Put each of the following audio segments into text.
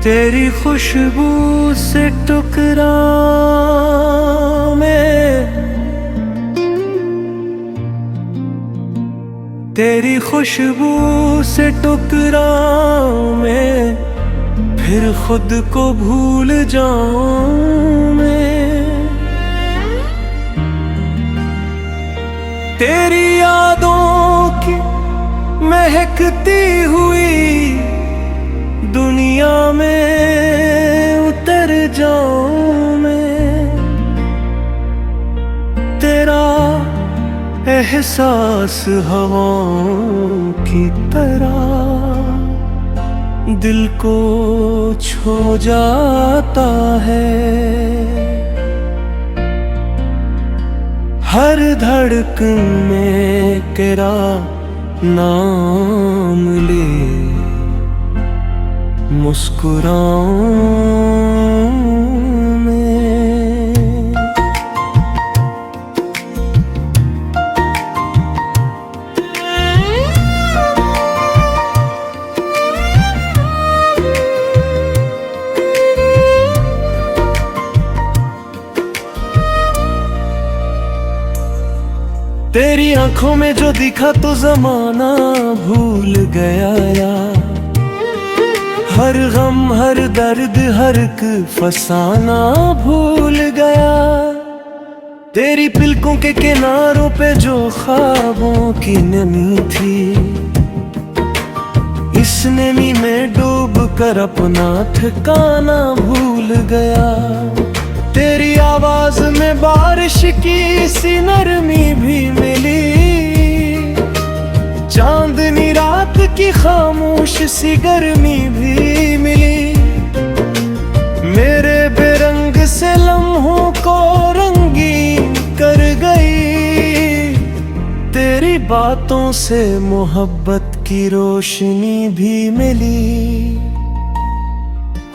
तेरी खुशबू से टुकरा मैं, तेरी खुशबू से टुकरा मैं, फिर खुद को भूल जाऊं मैं। तेरी यादों की महकती हुई दुनिया में उतर जाऊं मैं। तेरा एहसास हवाओं की तरह दिल को छू जाता है। हर धड़कन में तेरा नाम ले मुस्कुराऊं मैं। तेरी आंखों में जो दिखा तो जमाना भूल गया यार। हर गम हर दर्द हर एक फसाना भूल गया। तेरी पलकों के किनारों पे जो ख्वाबों की नमी थी, इस नमी में डूब कर अपना ठिकाना भूल गया। तेरी आवाज में बारिश की सी नरमी भी मिली, चांदनी रात की खामोश सी गर्मी भी मिली। मेरे बेरंग से लम्हों को रंगीन कर गई, तेरी बातों से मोहब्बत की रोशनी भी मिली।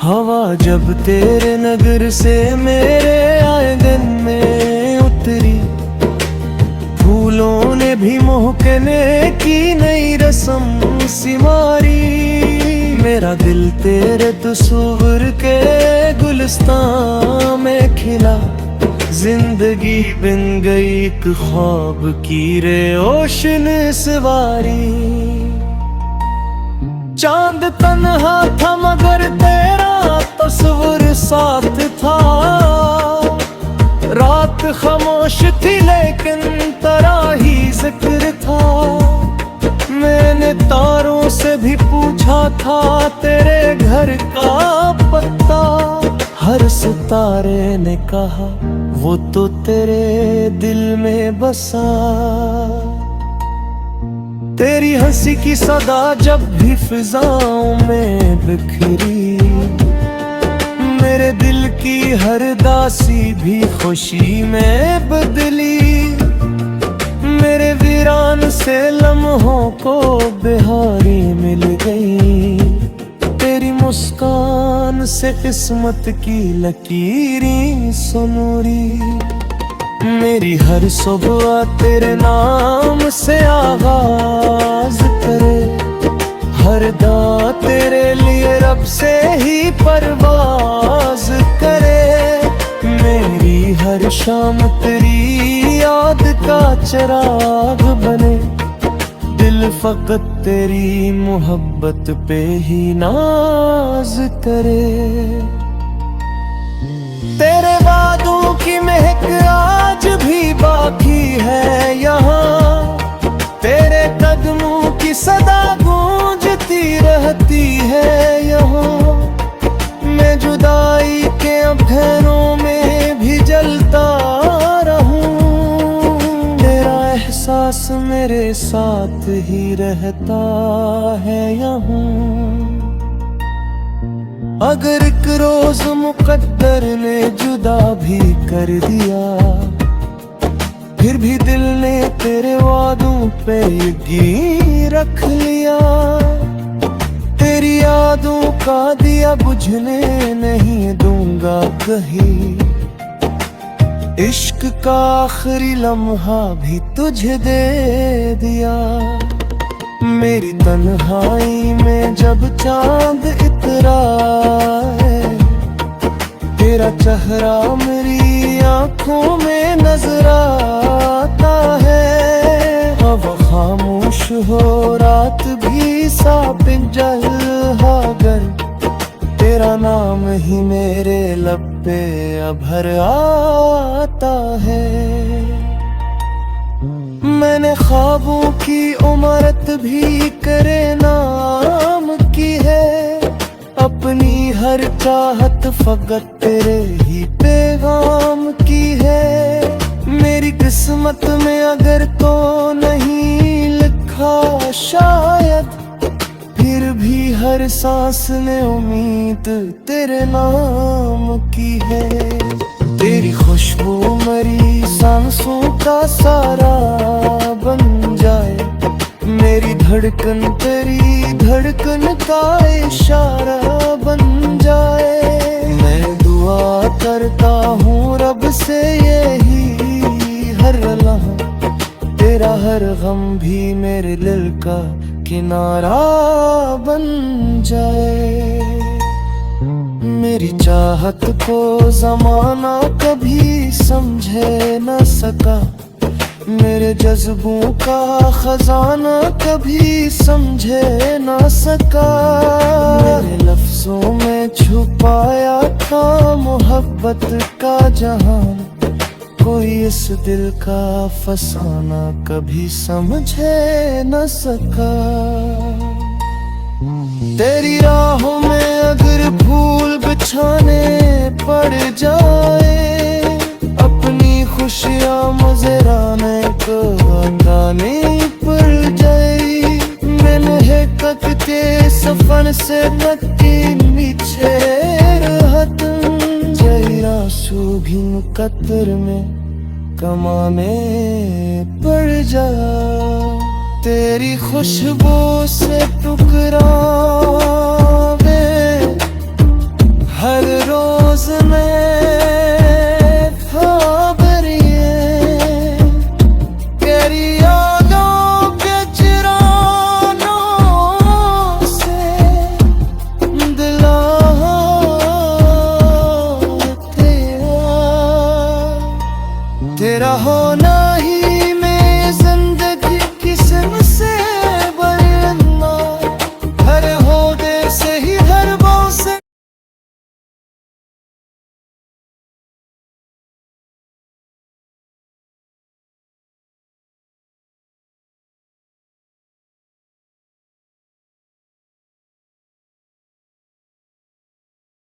हवा जब तेरे नगर से मेरे आंगन में उतरी, फूलों ने भी महकने की नई रस्म सी मारी। मेरा दिल तेरे तस्वीर के गुलिस्तान में खिला, जिंदगी बन गई एक ख्वाब की रोशन सवारी। चांद तन्हा था मगर तेरा तस्वीर साथ था, रात खामोश थी लेकिन तेरा ही जिक्र था। मैंने तारों से भी पूछा था तेरे घर का पता, हर सितारे ने कहा वो तो तेरे दिल में बसा। तेरी हंसी की सदा जब भी फिजाओं में बिखरी, मेरे दिल की हर दासी भी खुशी में बदली। मेरे वीरान से लम्हों को बिहारी मिल गई, तेरी मुस्कान से किस्मत की लकीरें सुनूरी। मेरी हर सुबह तेरे नाम से आगाज करे, हर दा तेरे लिए रब से ही परवाज करे। मेरी हर शाम तेरी याद का चिराग बने, दिल फकत तेरी मोहब्बत पे ही नाज करे। तेरे वादों की महक आज भी बाकी है यहाँ, तेरे कदमों की सदा गूंजती रहती है यहाँ। मैं जुदाई के अंधेरों में भी जलता रहूं, तेरा एहसास मेरे साथ ही रहता है यहाँ। अगर एक रोज मुकद्दर ने जुदा भी कर दिया, फिर भी दिल ने तेरे वादों पे यकीन रख लिया। तेरी यादों का दिया बुझने नहीं दूंगा कहीं, इश्क का आखिरी लम्हा भी तुझे दे दिया। मेरी तन्हाई में जब चांद इतरा तेरा चेहरा मेरी आंखों में नजर आता है। अब खामोश हो रात भी साफ जल हागर, तेरा नाम ही मेरे लब पे अभर आता है। मैंने ख्वाबों की उमरत भी करे नाम की है, अपनी हर चाहत फकत तेरे ही पैगाम की है। मेरी किस्मत में अगर तो नहीं लिखा शायद, फिर भी हर सांस ने उम्मीद तेरे नाम की है। तेरी खुशबू मेरी सांसों का सारा बन जाए, मेरी धड़कन तेरी धड़कन का इशारा बन जाए। मैं दुआ करता हूँ रब से यही हर लम्हा, तेरा हर गम भी मेरे दिल का किनारा बन जाए। मेरी चाहत को जमाना कभी समझे न सका, मेरे जज्बों का खजाना कभी समझे न सका। मेरे लफ्जों में छुपाया था मोहब्बत का जहान, कोई इस दिल का फसाना कभी समझे न सका। तेरी राहों में अगर फूल बिछाने पड़ जाए, अपनी खुशियाँ मुझे राने को गाने पड़ जाए। मैंने है कक के सफन से नक्की मीछे रहत, जैरा सूघिन कतर में कमाने पड़ जा। तेरी खुशबू से टुकरावे हर रोज में खबरिए, तेरी यादों के चिरानों से दिला तेरा होना